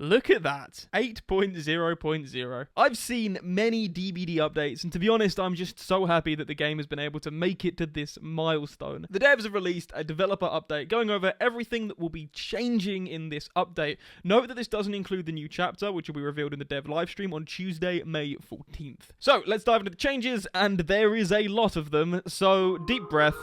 Look at that. 8.0.0. I've seen many DBD updates, and to be honest, I'm just so happy that the game has been able to make it to this milestone. The devs have released a developer update going over everything that will be changing in this update. Note that this doesn't include the new chapter, which will be revealed in the dev livestream on Tuesday, May 14th. So, let's dive into the changes, and there is a lot of them, so deep breath.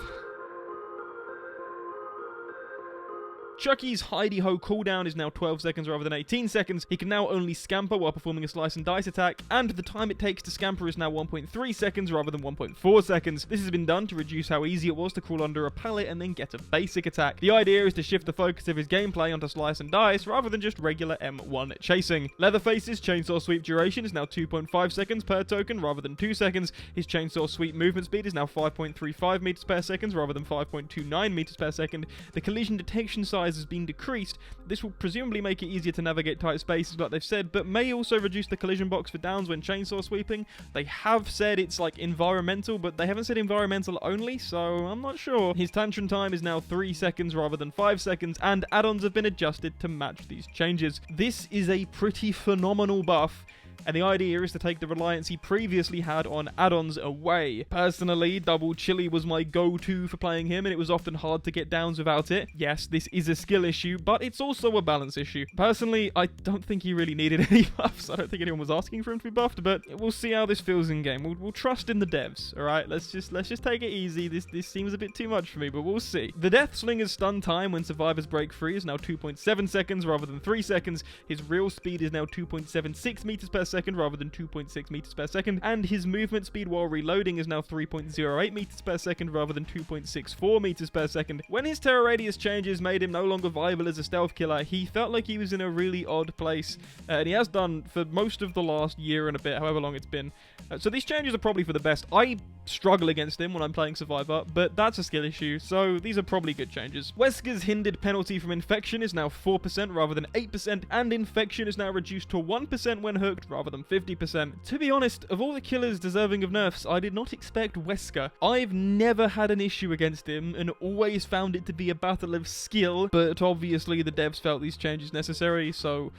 Chucky's hidey-ho cooldown is now 12 seconds rather than 18 seconds. He can now only scamper while performing a slice and dice attack, and the time it takes to scamper is now 1.3 seconds rather than 1.4 seconds. This has been done to reduce how easy it was to crawl under a pallet and then get a basic attack. The idea is to shift the focus of his gameplay onto slice and dice rather than just regular M1 chasing. Leatherface's chainsaw sweep duration is now 2.5 seconds per token rather than 2 seconds. His chainsaw sweep movement speed is now 5.35 meters per second rather than 5.29 meters per second. The collision detection size has been decreased. This will presumably make it easier to navigate tight spaces like they've said, but may also reduce the collision box for downs when chainsaw sweeping. They have said it's like environmental, but they haven't said environmental only, so I'm not sure. His tantrum time is now 3 seconds rather than 5 seconds, and add-ons have been adjusted to match these changes. This is a pretty phenomenal buff, and the idea is to take the reliance he previously had on add-ons away. Personally, Double Chili was my go-to for playing him, and it was often hard to get downs without it. Yes, this is a skill issue, but it's also a balance issue. Personally, I don't think he really needed any buffs. I don't think anyone was asking for him to be buffed, but we'll see how this feels in game. We'll trust in the devs, alright? Let's just take it easy. This seems a bit too much for me, but we'll see. The Deathslinger's stun time when survivors break free is now 2.7 seconds rather than 3 seconds. His real speed is now 2.76 meters per second rather than 2.6 meters per second, and his movement speed while reloading is now 3.08 meters per second rather than 2.64 meters per second. When his terror radius changes made him no longer viable as a stealth killer, he felt like he was in a really odd place, and he has done for most of the last year and a bit, however long it's been. So these changes are probably for the best. I struggle against him when I'm playing Survivor, but that's a skill issue, so these are probably good changes. Wesker's hindered penalty from infection is now 4% rather than 8%, and infection is now reduced to 1% when hooked rather than 50%. To be honest, of all the killers deserving of nerfs, I did not expect Wesker. I've never had an issue against him, and always found it to be a battle of skill, but obviously the devs felt these changes necessary, so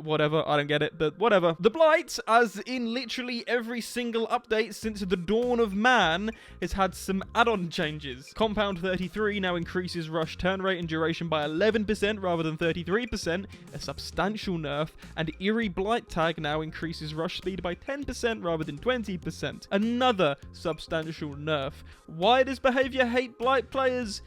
whatever, I don't get it, but whatever. The Blight, as in literally every single update since the dawn of man, has had some add-on changes. Compound 33 now increases rush turn rate and duration by 11% rather than 33%, a substantial nerf, and Eerie Blight tag now increases rush speed by 10% rather than 20%, another substantial nerf. Why does behavior hate Blight players?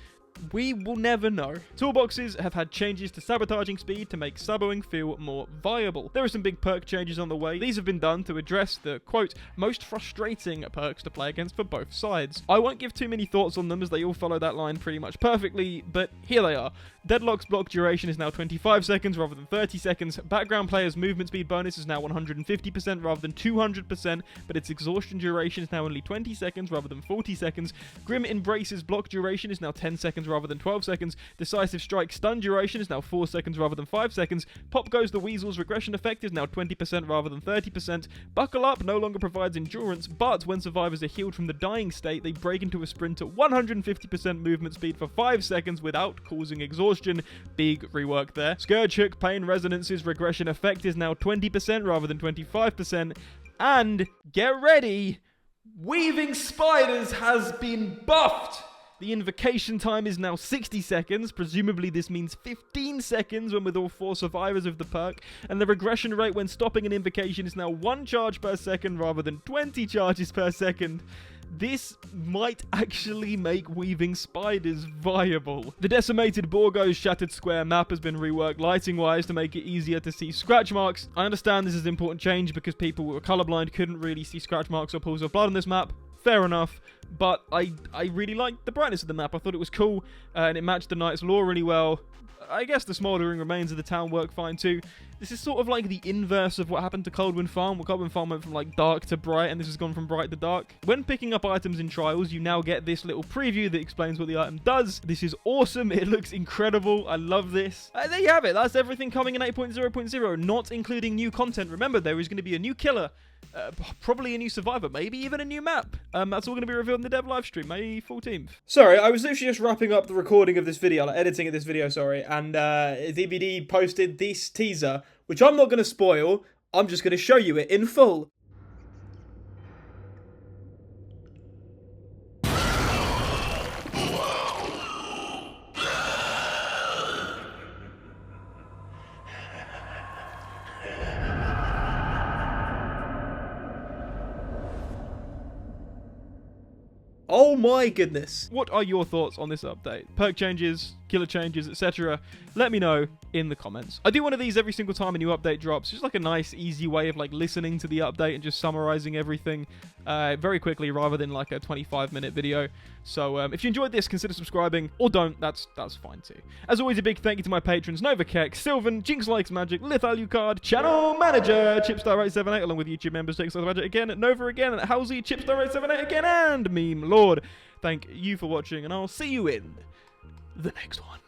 We will never know. Toolboxes have had changes to sabotaging speed to make saboing feel more viable. There are some big perk changes on the way. These have been done to address the, quote, most frustrating perks to play against for both sides. I won't give too many thoughts on them as they all follow that line pretty much perfectly, but here they are. Deadlock's block duration is now 25 seconds rather than 30 seconds. Background player's movement speed bonus is now 150% rather than 200%, but its exhaustion duration is now only 20 seconds rather than 40 seconds. Grim Embrace's block duration is now 10 seconds rather than 12 seconds. Decisive Strike stun duration is now 4 seconds rather than 5 seconds. Pop Goes the Weasel's regression effect is now 20% rather than 30%. Buckle Up no longer provides endurance, but when survivors are healed from the dying state, they break into a sprint at 150% movement speed for 5 seconds without causing exhaustion. Big rework there. Scourge Hook Pain Resonance's regression effect is now 20% rather than 25%. And get ready, Weaving Spiders has been buffed! The invocation time is now 60 seconds, presumably this means 15 seconds when with all 4 survivors of the perk, and the regression rate when stopping an invocation is now 1 charge per second rather than 20 charges per second. This might actually make Weaving Spiders viable. The Decimated Borgo's Shattered Square map has been reworked lighting-wise to make it easier to see scratch marks. I understand this is an important change because people who were colorblind couldn't really see scratch marks or pools of blood on this map. Fair enough, but I really liked the brightness of the map. I thought it was cool, and it matched the Knight's lore really well. I guess the smouldering remains of the town work fine too. This is sort of like the inverse of what happened to Coldwind Farm. Well, Coldwind Farm went from like dark to bright, and this has gone from bright to dark. When picking up items in trials, you now get this little preview that explains what the item does. This is awesome. It looks incredible. I love this. There you have it. That's everything coming in 8.0.0, not including new content. Remember, there is going to be a new killer. Probably a new survivor, maybe even a new map. That's all going to be revealed in the dev livestream, May 14th. Sorry, I was literally just wrapping up the recording of this video, like editing of this video, sorry, and DBD posted this teaser which I'm not going to spoil. I'm just going to show you it in full. Oh my goodness. What are your thoughts on this update? Perk changes, killer changes, etc. Let me know in the comments. I do one of these every single time a new update drops. Just like a nice, easy way of like listening to the update and just summarizing everything very quickly rather than like a 25-minute video. So if you enjoyed this, consider subscribing, or don't. That's fine too. As always, a big thank you to my patrons: Nova Keck, Sylvan, Jinx Likes Magic, Lith Alucard, Channel Manager, Chipstar878, along with YouTube members Jinx Likes Magic again, Nova again, Halsey, Chipstar878 again, and Meme Lord. Thank you for watching, and I'll see you in the next one.